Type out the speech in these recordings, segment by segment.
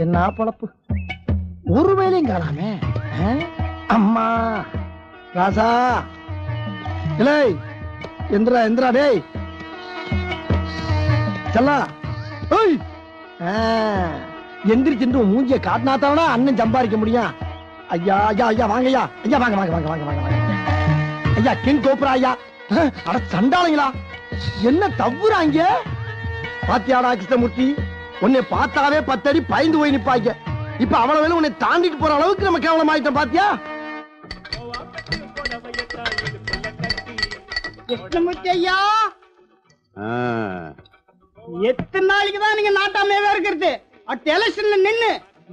என்ன பழப்பு ஒரு வேலையும் காணாமே. அம்மா ராசா இல்லை எந்திரா எந்திரா டேய் செல்லா எந்திரிச்சு மூஞ்சிய காட்டினாத்தானா அண்ணன் சம்பாதிக்க முடியும். ஐயா ஐயா ஐயா வாங்க ஐயா ஐயா வாங்க வாங்க வாங்க வாங்க வாங்க ஐயா கிங் கோப்ரா ஐயா. அட சண்டாளங்களா என்ன தவ்வுறாங்க பாத்தியாடா கிருஷ்ணமூர்த்தி, உன்னை பார்த்தாவே 10 அடி பயந்து போய் நிப்பாங்க. இப்ப அவ்வளவு வேலை உன்னை தாண்டிட்டு போற அளவுக்கு நம்ம கேவலமாயிட்டோம் பாத்தியா. கிருஷ்ணமூர்த்தி ஐயா எத்தனை நாளைக்கு தான் நீங்க நாட்டாமையாவே இருக்கிறது? அடுத்த எலெக்ஷன்ல நின்னு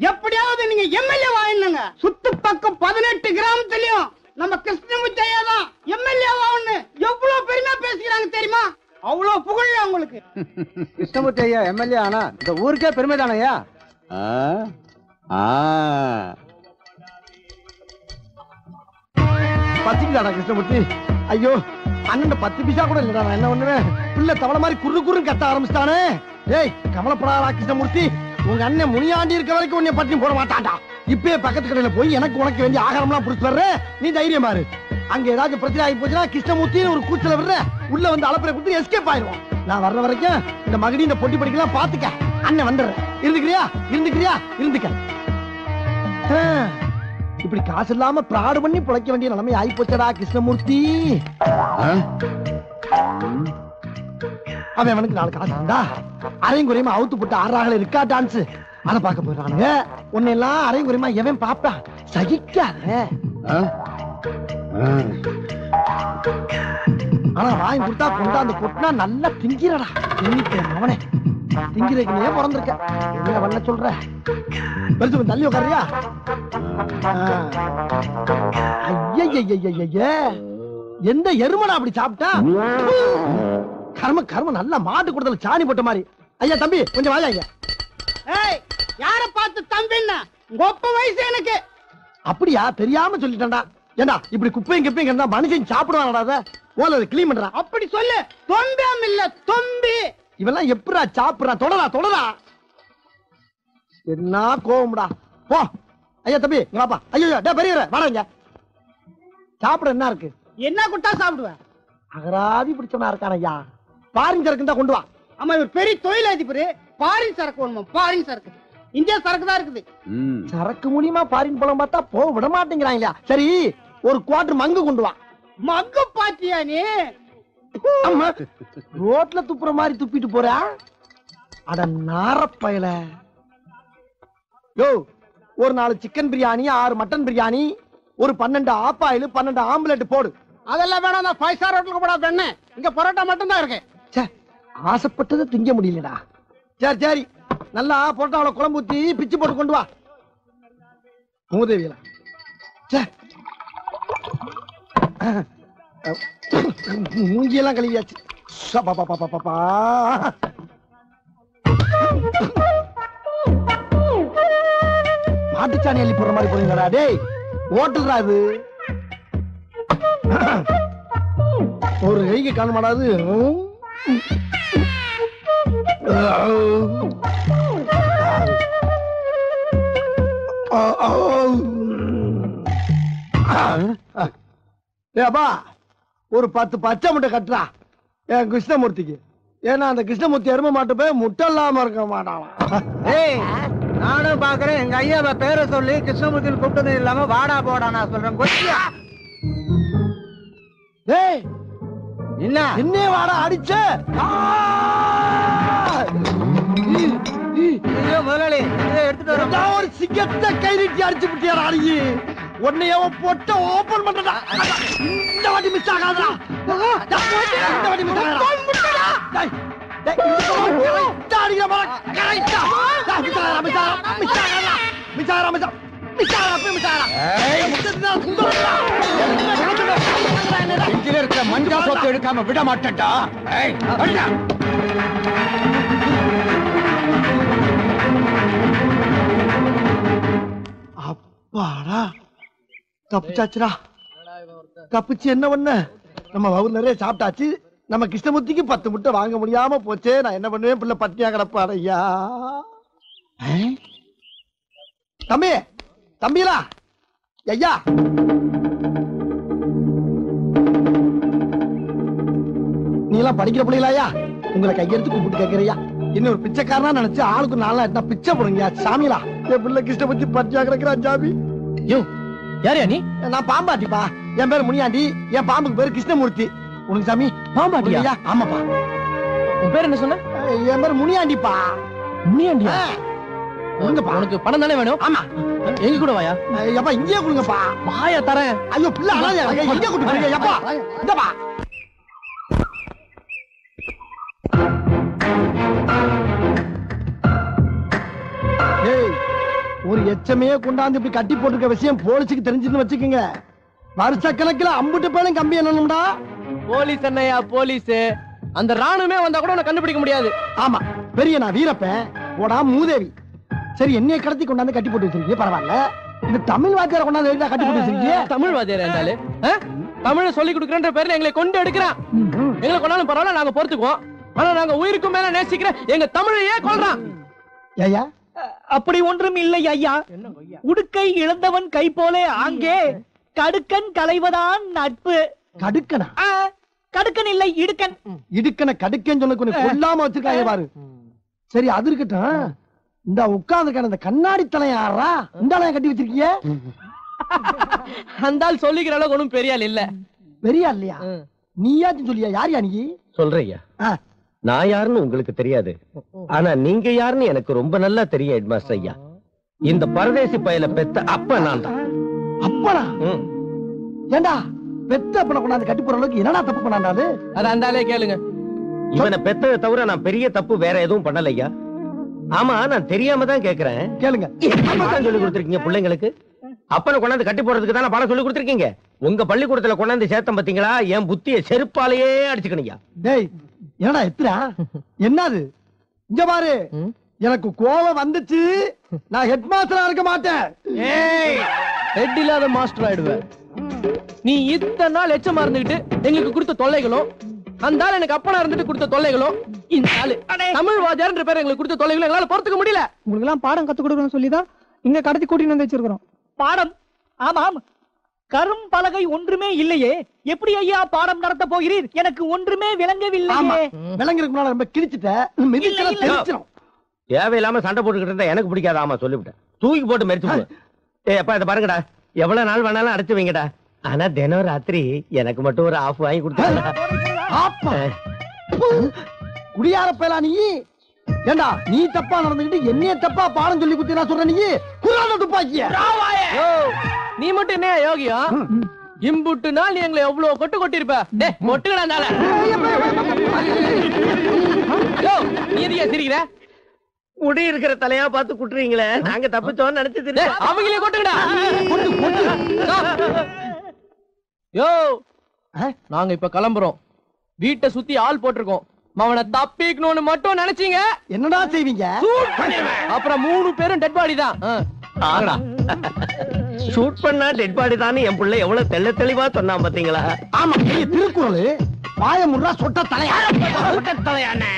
எப்படியாவது நீங்க எம்எல்ஏ வாங்கினுங்க. சுத்து பக்கம் 18 கிராமத்திலயும் நம்ம கிருஷ்ணமூர்த்தி ஐயா தான் எம்எல்ஏ வாங்கன்னு எவ்வளவு பெருமையா பேசிக்கிறாங்க தெரியுமா? அவ்வளவு புகழ் உங்களுக்கு. கிருஷ்ணமூர்த்தி ஐயா எம்எல்ஏ ஆனா இந்த ஊருக்கே பெருமை தானே ஐயா. பசிக்குதாடா கிருஷ்ணமூர்த்தி? ஐயோ அண்ணன் 10 பைசா கூட இல்லடா. நான் என்ன பண்ணுவேன்? பிள்ளை தவளை மாதிரி குறு குறுன்னு கத்த ஆரம்பிச்சிட்டானே. ஏய் கவலைப்படாதா கிருஷ்ணமூர்த்தி, உங்க அண்ணன் முனியாண்டி இருக்க வரைக்கும் உன்னை பட்டி போட மாட்டான்டா. இப்பயே பக்கத்து கடையில போய் எனக்கு உனக்கு வேண்டிய ஆகாரம்லாம் புடிச்சு வர்ற. நீ தைரியமா இரு. அங்க ஏதாச்சும் பிரச்சனை ஆகி போச்சுன்னா கிருஷ்ணமூர்த்தி ஒரு கூச்சல விடுற உள்ள வந்து அலப்பறை கொடுத்து எஸ்கேப் ஆயிடுவோம். நான் வர்ற வரைக்கும் இந்த மகடி இந்த பொட்டி படிக்கலாம் பாத்துக்க. அண்ணன் வந்துடுறேன். இருந்துக்கிறியா இருந்துக்கிறியா இருந்துக்க. இப்படி காசு இல்லாம பிராடு பண்ணி பிழைக்க வேண்டிய நிலைமை ஆகி போச்சடா கிருஷ்ணமூர்த்தி. அவன் அவனுக்கு 4 காசு இருந்தா அரையும் குறையமா அவுத்து போட்டு ஆறாகல இருக்கா டான்ஸ் அதை பார்க்க போயிடுறானுங்க. உன்னை எல்லாம் அரையும் குறையமா எவன் பாப்பான்? சகிக்காத. ஆனா வாங்கி கொடுத்தா கொண்டாந்து கொட்டினா நல்லா திங்கிறடா. அவனே திங்கிறதுக்குனே பிறந்திருக்க. என்ன பண்ண சொல்ற? பெருசு தள்ளி உட்காரியா? ஐய எந்த எருமடா அப்படி சாப்பிட்டா? கர்ம கர்ம நல்லா மாட்டு கொடுத்தல சாணி போட்ட மாதிரி. ஐயா தம்பி கொஞ்சம் வாயா ஐயா. ஏய் யார பார்த்து தம்பின்னா? உங்க வயசு எனக்கு. அப்படியா? தெரியாம சொல்லிட்டேன்டா. ஏண்டா இப்படி குப்பையும் கிப்பையும் இருந்தா மனுஷன் சாப்பிடுவானடா? ஓல கிளீன் பண்றா. அப்படி சொல்லு. தொம்பியாம் இல்ல தொம்பி. இவெல்லாம் எப்படா சாப்பிடுறா? தொடரா தொடரா. என்ன கோவம்டா. போ ஐயா தம்பி வாப்பா. ஐயோ டேய் பெரியவரே வாடா. சாப்பிட என்ன இருக்கு? என்ன கொடுத்தா சாப்பிடுவேன்? அகராதி பிடிச்சவனா இருக்கான ஐயா. பாரின் சரக்கு தான் கொண்டு வா. ஆமா இவர் பெரிய தொழிலதிபர். பாரின் சரக்கு வேணுமா? பாரின் சரக்கு இந்தியா சரக்கு தான் இருக்குது. சரக்கு மூலியமா பாரின் போலாம் பார்த்தா போக விட மாட்டேங்கிறாங்க. சரி ஒரு குவார்டர் மங்கு கொண்டு வா. மங்கு பாத்தியா நீ? ரோட்ல துப்புற மாதிரி துப்பிட்டு போற. அட நாரப்பயல. யோ ஒரு 4 சிக்கன் பிரியாணி 6 மட்டன் பிரியாணி ஒரு 12 ஆப்பாயில் 12 ஆம்லெட் போடு. அதெல்லாம் வேணாம். 5 ஸ்டார் ஹோட்டலுக்கு போடா பெண்ணே. இங்க பரோட்டா மட்டும் தான் இருக்கு. ஆசைப்பட்டதை திங்க முடியலடா. சரி சரி நல்லா போட்டாவள குழம்பு ஊத்தி பிச்சு போட்டு கொண்டு வா. மூதேவியல மூஞ்சியெல்லாம் கழுவியாச்சு. மாட்டுச்சாணி அள்ளி போடுற மாதிரி போறீங்களா? டேய் ஹோட்டல்ரா இது. ஒரு கைக்கு காண மாட்டாது. ஏப்பா ஒரு 10 பச்சை முட்டை கட்டுறா என் கிருஷ்ணமூர்த்திக்கு. ஏன்னா அந்த கிருஷ்ணமூர்த்தி எரும மாட்டு போய் முட்டை இல்லாம இருக்க மாட்டான். நானும் பாக்குறேன். எங்க ஐயாவை பேரை சொல்லி கிருஷ்ணமூர்த்தி கூப்பிட்டது இல்லாம வாடா போடா நான் சொல்றேன். என்ன வாடா அடிச்ச முதலாளி எடுத்துட்டு ஒரு சிங்கத்தை கை நீட்டி அடிச்சு விட்டியாரா? அடியே உன்னைய பொட்ட ஓபன் பண்றதா. இந்த வாட்டி மிஸ் ஆகாதா? இந்த வாட்டி மிஸ் ஆகாதா? மஞ்சா சொத்து எடுக்காம விட மாட்டேன்டா. அப்பாடா தப்பிச்சாச்சுடா. தப்பிச்சு என்ன பண்ண? நம்ம வவுர் நிறைய சாப்பிட்டாச்சு. நம்ம கிருஷ்ணமூர்த்திக்கு 10 முட்டை வாங்க முடியாம போச்சே. நான் என்ன பண்ணுவேன்? பிள்ளை பட்டியா கிடப்பாரு. ஐயா தம்பி தம்பிலா ஐயா நீ எல்லாம் படிக்கிற பிள்ளைங்களா? உங்களை கையெடுத்து கூப்பிட்டு கேட்கறியா? இன்னொரு பிச்சைக்காரனா நினைச்சு ஆளுக்கு 4 நாள் பிச்சை போடுங்க சாமிலா. என் பிள்ளை கிருஷ்ண பத்தி பட்டியா கிடக்குறான் சாமி. யோ யாரையா நீ? நான் பாம்பாட்டிப்பா. என் பேரு முனியாண்டி. என் பாம்புக்கு பேரு கிருஷ்ணமூர்த்தி. உனக்கு சாமி பாம்பாட்டியா? ஆமாப்பா. உன் பேர் என்ன சொன்ன? என் பேரு முனியாண்டிப்பா. முனியாண்டியா? கொடுங்கப்பா. உனக்கு பணம் தானே வேணும்? ஆமா. எங்க கூட வாயா. எப்பா இங்கே கொடுங்கப்பா. வாயா தரேன். ஐயோ பிள்ளை அழாதே. எங்க கூட்டு போறீங்க? எப்பா இந்தப்பா. ஏய், ஒரு எச்சமே கொண்டாந்து இப்படி கட்டி போட்டிருக்க விஷயம் போலீஸுக்கு தெரிஞ்சுன்னு வச்சுக்கோங்க. வருஷக்கணக்கில் அம்புட்டு பேரும் கம்பி என்னடா. போலீஸ் என்னையா போலீஸ்? அந்த ராணுவமே வந்தா கூட உன்னை கண்டுபிடிக்க முடியாது. ஆமா, பெரிய நான் வீரப்பன் போடா மூதேவி. சரி, என்னைய கடத்தி கொண்டாந்து கட்டி போட்டு வச்சிருக்கீங்க, பரவாயில்ல. இது தமிழ் வாத்தியார கொண்டாந்து கட்டி போட்டு வச்சிருக்கீங்க. தமிழ் வாத்தியார் என்றாலே தமிழ் சொல்லி கொடுக்குறன்ற பேர்ல எங்களை கொண்டு எடுக்கிறான். எங்களை கொண்டாலும் பரவாயில்ல, நாங்க பொறுத்துக்குவோம். ஆனா நாங்க உயிருக்கும் மேல நேசிக்கிற எங்க தமிழையே கொள்றான். ஐயா அப்படி ஒன்றும் இல்லை ஐயா. உடுக்கை இழந்தவன் கை போலே ஆங்கே கடுக்கன் களைவதான் நட்பு. கடுக்கனா? கடுக்கன் இல்லை, இடுக்கன். இடுக்கன கடுக்கன்னு சொன்ன கொஞ்சம் கொல்லாம வச்சிருக்காங்க பாரு. சரி, அது இருக்கட்டும். இந்த உட்கார்ந்து இந்த கண்ணாடி தலைய யாரா இந்த தலைய கட்டி வச்சிருக்கீங்க? அந்த ஆள் சொல்லிக்கிற அளவுக்கு ஒன்றும் பெரிய ஆள் இல்ல. பெரிய இல்லையா? நீயாச்சும் சொல்லியா? யார் நீ? சொல்றையா, நான் யாருன்னு உங்களுக்கு தெரியாது. ஆனா நீங்க யாருன்னு எனக்கு ரொம்ப நல்லா தெரியும் ஹெட்மாஸ்டர் ஐயா. இந்த பரதேசி பயல பெத்த அப்ப நான் தான். அப்பனா? ஏண்டா பெத்த அப்பனை கொண்டாந்து கட்டி போற அளவுக்கு என்னடா தப்பு பண்ணாண்டாது? அது அந்த ஆளே கேளுங்க. இவனை பெத்ததை தவிர நான் பெரிய தப்பு வேற எதுவும் பண்ணலையா? ஆமா, நான் தெரியாம தான் கேக்குறேன். கேளுங்க. அப்பதான் சொல்லி கொடுத்திருக்கீங்க பிள்ளைங்களுக்கு? அப்பனை கொண்டாந்து கட்டி போறதுக்கு தானே பணம் சொல்லி கொடுத்திருக்கீங்க. உங்க பள்ளிக்கூடத்துல கொண்டாந்து சேர்த்தம் பாத்தீங்களா? என் புத்திய செருப்பாலேயே அடிச்சுக்கணியா. டேய், என்னடா எத்துறா? என்னது? இங்க பாரு, எனக்கு கோவம் வந்துச்சு. நான் ஹெட் மாஸ்டரா இருக்க மாட்டேன். ஹெட் இல்லாத மாஸ்டர் ஆயிடுவேன். நீ இத்தனை நாள் எச்சமா இருந்துகிட்டு எங்களுக்கு கொடுத்த தொல்லைகளும், அந்த ஆள் எனக்கு அப்பனா இருந்துட்டு கொடுத்த தொல்லைகளும், இந்த ஆளு தமிழ் வாத்தியார்ன்ற பேர் எங்களுக்கு கொடுத்த தொல்லைகளும் எங்களால பொறுத்துக்க முடியல. உங்களுக்கு எல்லாம் பாடம் கத்து கொடுக்கணும்னு சொல்லிதான் இங்க கடத்தி கூட்டிட்டு வந்து வச்சிருக்கிறோம். பாடம்? ஆமாம். கரும் பலகை ஒன்றுமே இல்லையே, எப்படி ஐயா பாடம் நடத்த போகிறீர்? எனக்கு ஒன்றுமே விளங்கவில்லையே. விளங்குறதுக்கு முன்னால ரொம்ப கிழிச்சிட்டேன். தேவையில்லாம சண்டை போட்டுக்கிட்டு இருந்தா எனக்கு பிடிக்காது. ஆமா, சொல்லிவிட்டேன். தூக்கி போட்டு மறிச்சு. ஏ அப்பா, இதை பாருங்கடா, எவ்வளவு நாள் வேணாலும் அடைச்சு வைங்கடா. ஆனா தினம் ராத்திரி எனக்கு மட்டும் ஒரு ஆஃப் வாங்கி கொடுத்தாங்க. குடியார பயலா நீ? ஏண்டா நீ தப்பா நடந்துக்கிட்டு என்னைய தப்பா பாடம் சொல்லி குத்தி நான் சொல்ற? நீ குரான துப்பாக்கிய நீ மட்டும் என்ன யோகியா? இம்புட்டு நாள் நீ எங்களை எவ்வளவு கொட்டு கொட்டிருப்ப. மொட்டுக்கடாந்தால நீ எதையா சிரிக்கிற? முடி இருக்கிற தலையா பார்த்து குட்டுறீங்களே, நாங்க தப்பிச்சோன்னு நினைச்சது. அவங்களே கொட்டுங்கடா. யோ, நாங்க இப்ப கிளம்புறோம். வீட்டை சுத்தி ஆள் போட்டிருக்கோம். அவனை தப்பிக்கணும்னு மட்டும் நினைச்சீங்க, என்னடா செய்வீங்க? அப்புறம் 3 பேரும் டெட் பாடி தான். ஷூட் பண்ணா டெட் பாடி தான். என் பிள்ளை எவ்வளவு தெள்ள தெளிவா சொன்னா பாத்தீங்களா? ஆமா, திருக்குறள் வாய முறா சொட்ட தலையா. தலையானே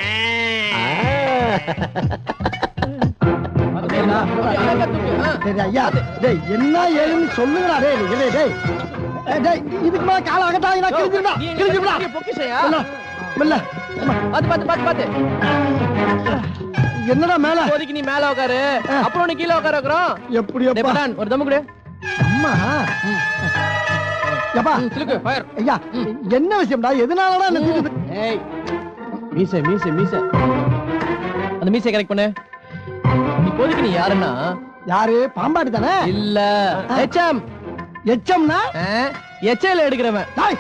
சரி ஐயா, டேய் என்ன ஏழுன்னு சொல்லுங்கடா. டேய் டேய் டேய், இதுக்கு மேல கால அகட்டாங்க. கிழிஞ்சிருடா. பொக்கிஷையா? இல்ல பாத்து என்னடா மேல? இப்போதைக்கு நீ மேல உட்காரு, அப்புறம் நீ கீழே உட்கார வைக்கிறோம். எப்படி ஒரு தம்மு கொடு. அம்மா யப்பா, சிலுக்கு ஃபயர். ஐயா, என்ன விஷயம்டா? எதனாலடா என்ன தூக்கு? ஏய், மீசை மீசை மீசை, அந்த மீசை கரெக்ட் பண்ணு. இப்போதைக்கு நீ யாருன்னா? யாரு? பாம்பாடி தானே? இல்ல, எச்எம். எச்எம்னா எச்ஐல எடுக்கிறவன். டேய்,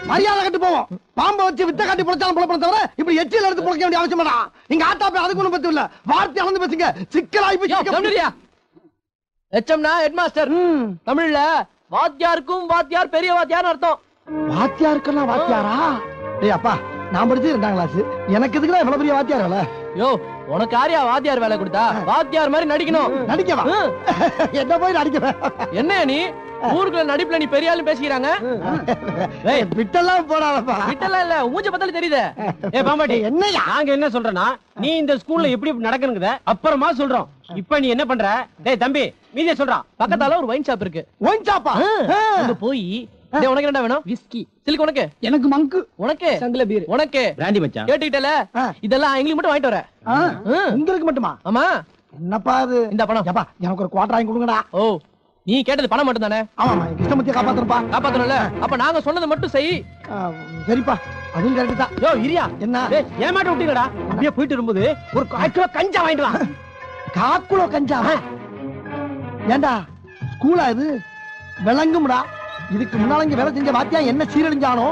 மரியாதை கட்டு போவோம். பாம்பை வச்சு வித்த காட்டி பொழைச்சாலும் பொழைப்பன தவிர இப்படி எச்சில எடுத்து பொழைக்க வேண்டிய அவசியம் இல்லடா. நீங்க ஆட்டா போய் அதுக்கு ஒண்ணும் பத்தி இல்ல. வார்த்தை அளந்து பேசுங்க. சிக்கலாய் போய் எச்எம்னா ஹெட் மாஸ்டர். தமிழ்ல வாத்தியாருக்கும் வாத்தியார் பெரிய வாத்தியார்னு அர்த்தம். வாத்தியாருக்கெல்லாம் வாத்தியாரா? டேய் அப்பா, நான் படிச்சு 2ஆம் கிளாஸ். எனக்கு எதுக்குடா இவ்வளவு பெரிய வாத்தியார் வேலை? யோ, உனக்கு யாரையா வாத்தியார் வேலை கொடுத்தா? வாத்தியார் மாதிரி நடிக்கணும். நடிக்கவா? என்ன போய் நடிக்கிறேன்? என்ன நீ ஊருக்குள்ள நடிப்புல நீ பெரிய ஆளு பேசிக்கிறாங்க. விட்டெல்லாம் போடாதப்பா. விட்டெல்லாம் இல்ல, மூஞ்ச பார்த்தாலே தெரியுது. பாம்பாட்டி என்னய்யா? நாங்க என்ன சொல்றோம்னா, நீ இந்த ஸ்கூல்ல எப்படி நடக்கணுங்கத அப்புறமா சொல்றோம். இப்ப நீ என்ன பண்ற? டேய் தம்பி, மீதிய சொல்றா. பக்கத்தால ஒரு வைன் ஷாப் இருக்கு. ஒயின் ஷாப்பா? அங்க போய் டேய் உனக்கு என்ன வேணும்? விஸ்கி. சில்க் உனக்கு? எனக்கு மங்கு. உனக்கு? சங்கில பீர். உனக்கு? பிராண்டி மச்சான். கேட்டிட்டல? இதெல்லாம் எங்களுக்கு மட்டும் வாங்கிட்டு வர. உங்களுக்கு மட்டுமா? ஆமா. என்னப்பா இது? இந்த பணம். ஏப்பா எனக்கு ஒரு குவார்டர் வாங்கி கொடுங்கடா. ஓ, நீ கேட்டது பணம் மட்டும் தானே? ஆமாமா, கிருஷ்ணமூர்த்தியை காப்பாத்துறப்பா. காப்பாத்தணும்ல? அப்ப நாங்க சொன்னதை மட்டும் செய். சரிப்பா, அதுவும் கரெக்ட் தான். யோ இரியா. என்ன? டேய் ஏமாட்ட விட்டீங்கடா. அப்படியே போயிட்டு இருக்கும்போது ஒரு 1 கிலோ கஞ்சா வாங்கிட்டு வா. காக்குளோ கஞ்சா? ஏண்டா ஸ்கூலா இது? விளங்கும்டா. இதுக்கு முன்னால இங்க வேலை செஞ்ச வாத்தியா என்ன சீரழிஞ்சானோ?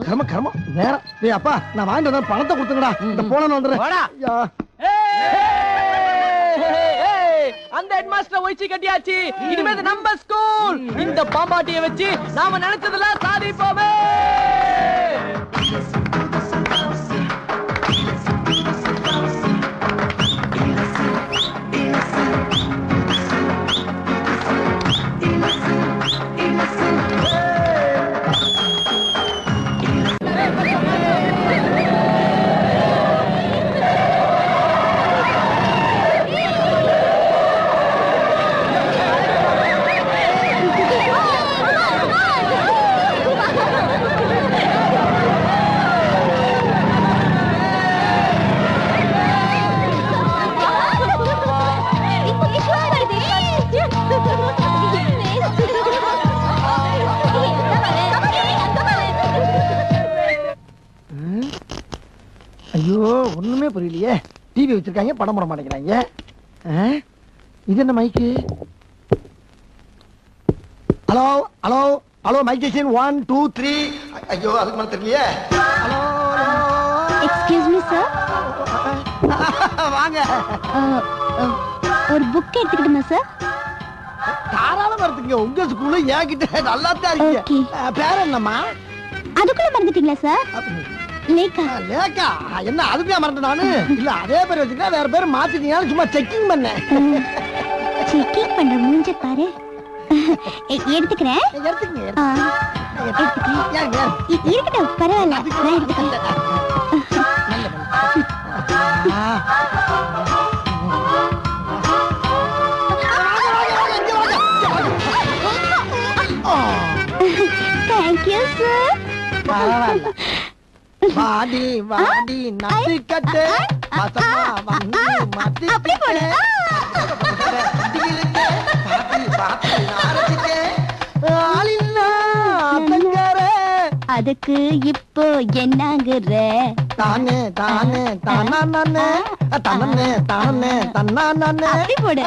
கர்ம கர்ம நேரம். டேய் அப்பா, நான் வாங்கிட்டு வந்த பணத்தை கொடுத்துங்கடா. இந்த போன வந்துடுறேன். வாடா. அந்த ஹெட் மாஸ்டர் ஒய்ச்சி கட்டியாச்சு. இனிமே இது நம்ம ஸ்கூல். இந்த பாம்பாட்டியை வச்சு நாம நினைச்சதெல்லாம் சாதிப்போமே. ஐயோ, ஒண்ணுமே புரியலையே. டிவி வச்சிருக்காங்க, படம் போட மாட்டேங்கிறாங்க. இது என்ன mic? Hello hello hello, mic station 1 2 3. ஐயோ, அதுக்கு மேல தெரியலையே. ஹலோ எக்ஸ்கியூஸ் மீ சார், வாங்க. ஒரு புக் எடுத்துக்கிட்டுமா சார்? தாராளமா எடுத்துங்க. உங்க ஸ்கூல்ல என்கிட்ட நல்லா தான் இருக்கீங்க. Okay. பேர் என்னம்மா? அதுக்குள்ள மறந்துட்டீங்களா சார்? லேக்கா. லேக்கா? என்ன அதுக்கு மறந்து நானு? இல்ல அதே பேர் வச்சுக்கிட்டா வேற பேர் மாத்திட்டீங்கன்னு சும்மா செக்கிங் பண்ணேன். செக்கிங் பண்ற மூஞ்ச பாரு. எடுத்துக்கிறேன். எடுத்துக்கங்க. இருக்கட்டும், பரவாயில்ல, நான் எடுத்துக்கிறேன். Thank you sir. பரவாயில்ல. வாடி வாடி நட்டு கட்டு மசமா வந்து மாட்டி அப்படி போடு. அதுக்கு இப்போ என்னங்குற? தானே தானே தானா நானே தானே தானே தன்னா நானே. அப்படி போடு.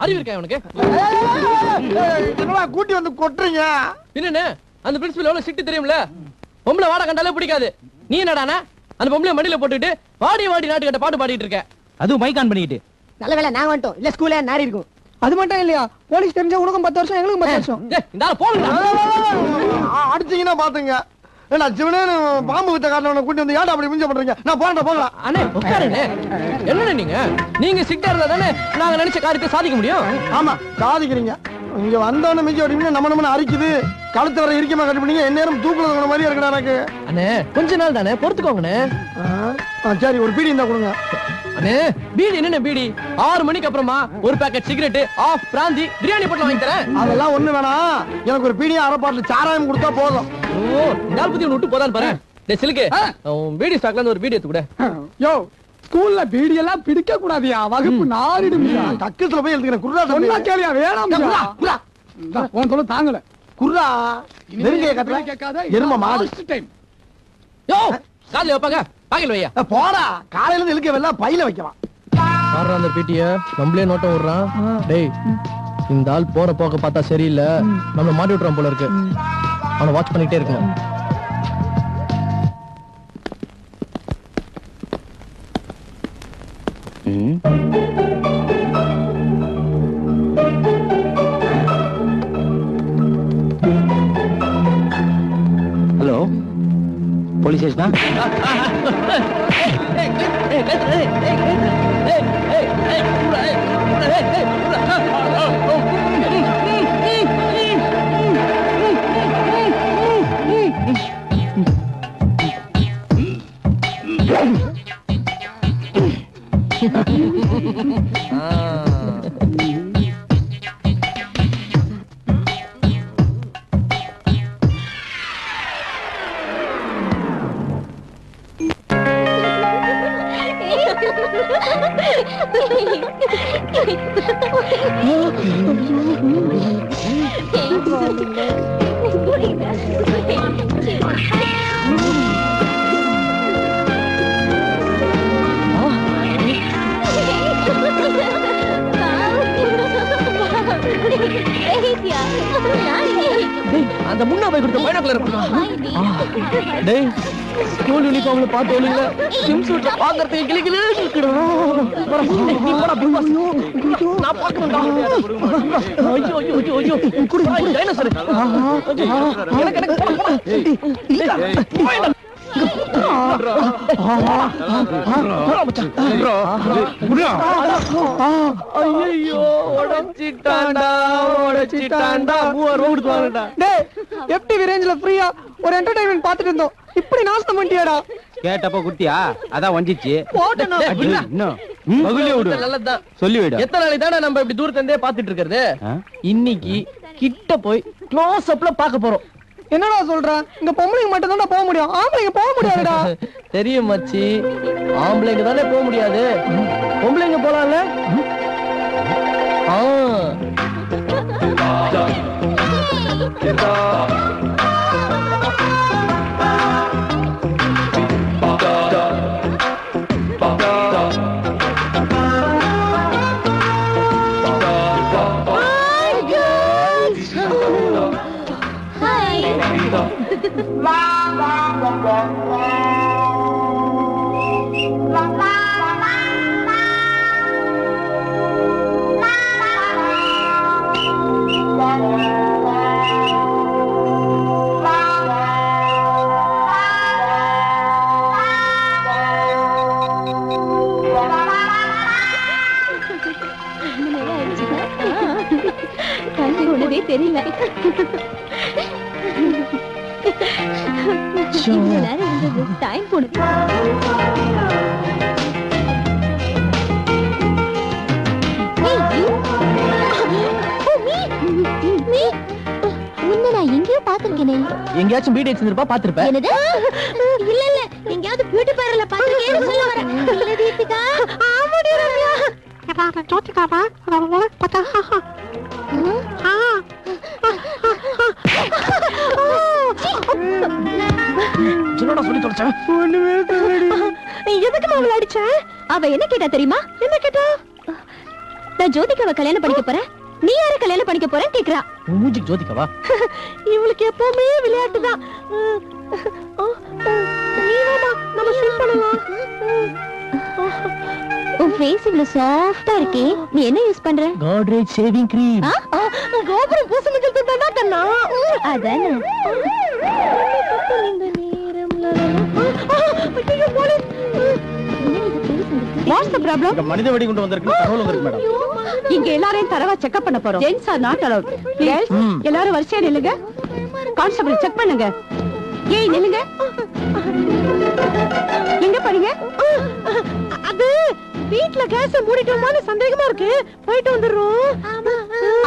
அறிவு இருக்கா உனக்கு? கூட்டி வந்து கொட்டுறீங்க. என்னன்னு அந்த பிரின்சிபல் எவ்வளவு சிட்டு தெரியும்ல? பொம்பளை வாட கண்டாலே பிடிக்காது. நீ என்னடானா அந்த பொம்பளை மடியில போட்டுட்டு வாடி வாடி நாட்டு கட்ட பாட்டு பாடிட்டு இருக்க. அதுவும் மைக் ஆன் பண்ணிக்கிட்டு. நல்ல வேலை நாங்க வந்துட்டோம், இல்ல ஸ்கூல்ல நாரி இருக்கும். அது மட்டும் இல்லையா, போலீஸ் தெரிஞ்சா உனக்கும் 10 வருஷம், எங்களுக்கும் 10 வருஷம். இந்த ஆளு போடுங்க. அடிச்சீங்கன்னா பாத்துங்க. ஏன்னா சிவனேன்னு பாம்பு வித்த காரணம் கூட்டி வந்து ஏன்டா அப்படி மிஞ்ச பண்றீங்க? நான் போறேன் போகலாம். அண்ணே உட்காருண்ணே. என்னண்ணே நீங்க சிட்டா இருந்தா தானே நாங்க நினைச்ச காரியத்தை சாதிக்க முடியும். ஆமா சாதிக்கிறீங்க. இங்க வந்தவன மிஞ்ச ஓடிங்க, நம்ம அரிக்குது. கழுத்து வர இறுக்கமா கட்டிப்பீங்க. எந்நேரம் தூக்குல மாதிரி இருக்கடா எனக்கு. அண்ணே கொஞ்ச நாள் தானே பொறுத்துக்கோங்கண்ணே. சரி, ஒரு பீடி இருந்தா கொடுங்க. அண்ணே பீடி என்ன பீடி? 6 மணிக்கு அப்புறமா ஒரு பாக்கெட் சிகரெட், ஆஃப் பிராந்தி, பிரியாணி போட்டு வாங்கி தரேன். அதெல்லாம் ஒண்ணு வேணாம். எனக்கு ஒரு பீடியா அரை பாட்டில் சாராயம் கொடுத்தா போதும். ஓ, இந்த ஆள் பத்தி விட்டு போதான்னு பாரு. டேய் சிலுக்கு, பீடி ஸ்டாக்ல இருந்து ஒரு பீடி எடுத்து கூட. யோ, ஸ்கூல்ல பீடி எல்லாம் பிடிக்க கூடாதியா, வகுப்பு நாரிடுமியா. கக்கத்துல போய் எழுதுக்கிறேன். குர்ரா சொன்னா கேளியா, வேணாம். குர்ரா உன் தொலை தாங்கல. குர்ரா நெருங்கிய கட்டல கேட்காத எரும மாடு. யோ காலையில வைப்பாங்க, பாக்கல வையா. போடா, காலையில இருந்து இழுக்க வெல்லாம் பையில வைக்கலாம். பாரு அந்த பீட்டிய நம்மளே நோட்டம் விடுறான். டேய் இந்த ஆள் போற போக்க பார்த்தா சரியில்லை, நம்மள மாட்டி விட்டுறான் போல இருக்கு. அவனை வாட்ச் பண்ணிட்டே இருக்கணும். ம் விசேஷனா? அந்த முன்னா போய் கொடுத்த பைனாக்குலர் டேய் ஸ்கூல் யூனிஃபார்ம்ல பார்த்தோம்ல ஸ்விம் சூட்ல பாக்குறதுக்கு கிளிகிளே இருக்குடா நான் பாக்கறேன்டா ஐயோ ஐயோ ஐயோ ஐயோ குடுடா டைனோசர் எனக்கு ஐயோ உடைச்சிட்டான்டா உடைச்சிட்டான்டா மூவர் ஓடுவாங்கடா டேய் எஃப்டிவி ரேஞ்ச்ல ஃப்ரீயா ஒரு என்டர்டெயின்மென்ட் பார்த்துட்டு இருந்தோம் இப்படி நாசம் பண்ணிட்டியாடா கேட்டப்ப குத்தியா அதான் வஞ்சிச்சு போட்டனா இன்னும் மகுலே விடு நல்லதுதான் சொல்லி விடு எத்தனை நாளைக்கு தானே நம்ம இப்படி தூரத்துல இருந்தே பாத்துட்டு இருக்கிறது இன்னைக்கு கிட்ட போய் க்ளோஸ் அப்ல பார்க்க போறோம் என்னடா சொல்ற இங்க பொம்பளைங்க மட்டும் தான் போக முடியும் ஆம்பளைங்க போக முடியாதுடா தெரியும் மச்சி ஆம்பளைங்க தானே போக முடியாது பொம்பளைங்க போலாம்ல தெரியல டைம் போடுது நான் எங்கேயோ பாத்திருக்கேனே எங்கேயாச்சும் வீடு வச்சிருப்பா பாத்திருப்பேன் என்னது இல்ல இல்ல எங்கயாவது பியூட்டி பார்லர்ல பாத்திருக்கேன்னு சொல்ல வரேன் இல்ல தீபிகா ஆமாடி ரம்யா ஜோதிகாவா அவள பத்தா என்னடா சொல்லி தொலைச்சேன் ஒண்ணுமே தெரியலடி எதுக்கு நான் அவளை அடிச்சேன் அவ என்ன கேட்டா தெரியுமா என்ன கேட்டா நான் ஜோதிகாவை கல்யாணம் பண்ணிக்க போறேன் நீ யார கல்யாணம் பண்ணிக்க போறேன்னு கேக்குறா மூஞ்சிக்கு ஜோதிகாவா இவளுக்கு எப்பவுமே விளையாட்டுதான் நீ வேணா நம்ம ஸ்விம் பண்ணலாம் உன் ஃபேஸ் இவ்வளவு சாஃப்டா இருக்கே நீ என்ன யூஸ் பண்ற கோட்ரேஜ் ஷேவிங் கிரீம் கோபுரம் பூசணிகள் தந்தா கண்ணா அதானே இந்த நேரம் ஐயோ போலீஸ் வாட்ஸ் தி ப்ராப்ளம் மனித வெடி கொண்டு வந்திருக்கு தகவல் வந்திருக்கு மேடம் இங்க எல்லாரையும் தரவா செக்அப் பண்ண போறோம் gents are not allowed girls எல்லாரும் வரிசையா நில்லுங்க கான்ஸ்டபிள் செக் பண்ணுங்க ஏய் நில்லுங்க எங்க பாருங்க அது வீட்ல கேஸ் மூடிட்டோமான்னு சந்தேகமா இருக்கு போயிட்டு வந்துறோம்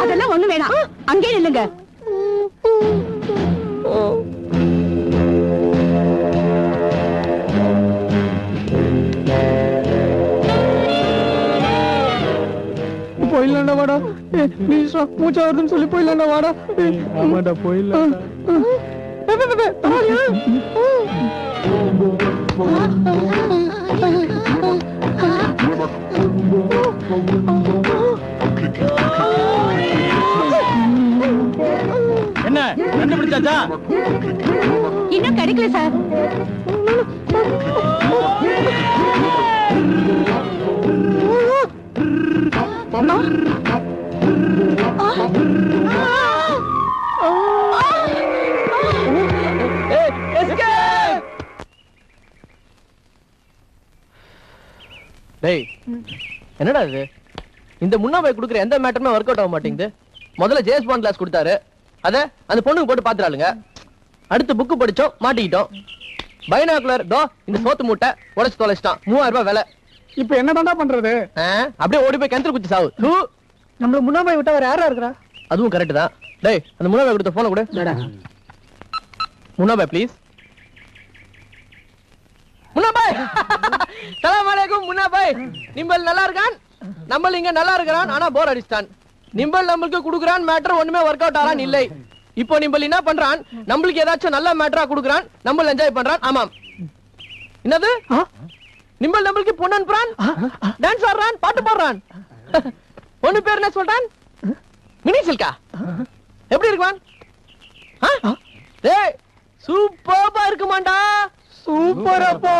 அதெல்லாம் ஒண்ணு வேணாம் அங்கே நில்லுங்க போயிடலாம்டா வாடா ப்ளீஸ்டா மூச்சா வருதுன்னு சொல்லி போயிடலாம்டா வாடா ஆமாடா போயிடலாம் என்ன கண்டுபிடிச்சாச்சா இன்னும் கிடைக்கல சார் டேய் என்னடா இது இந்த முன்னா போய் குடுக்குற எந்த மேட்டருமே ஒர்க் அவுட் ஆக மாட்டேங்குது. முதல்ல ஜேஎஸ் பாண்ட் கிளாஸ் கொடுத்தாரு, அத அந்த பொண்ணுக்கு போட்டு பாத்துறாளுங்க. அடுத்து புக்கு படிச்சோம், மாட்டிக்கிட்டோம். பைனாகுலர் தோ இந்த சோத்து மூட்டை உடைச்சு தொலைச்சிட்டான், 3000 ரூபாய் விலை. இப்ப என்னதான்டா பண்றது? அப்படியே ஓடி போய் கிணத்துல குச்சி சாவு. நம்மள முன்னாடி விட்டா வேற யாரா இருக்கா? அதுவும் கரெக்ட் தான். டேய் அந்த முன்னா போய் கொடுத்த போன கொடு. முன்னா பாய் ப்ளீஸ். முன்னா பாய் சலாம் அலைக்கும். முன்னா பாய் நிம்பல் நல்லா இருக்கான், நம்ம இங்க நல்லா இருக்கிறான், ஆனா போர் அடிச்சான். நிம்பல் நம்மளுக்கு குடுக்குறான் மேட்டர் ஒண்ணுமே ஒர்க் அவுட் ஆறான் இல்லை. இப்போ நிம்பல் என்ன பண்றான், நம்மளுக்கு ஏதாச்சும் நல்ல மேட்டரா குடுக்குறான், நம்ம என்ஜாய் பண்றான். ஆமாம் என்னது நிம்பல் நம்மளுக்கு பொண்ணு அனுப்புறான், டான்ஸ் ஆடுறான், பாட்டு பாடுறான். பொண்ணு பேர் என்ன சொல்றான், மினி சில்கா. எப்படி இருக்குவான்? டேய் சூப்பரா இருக்குமாண்டா. சூப்பரப்பா.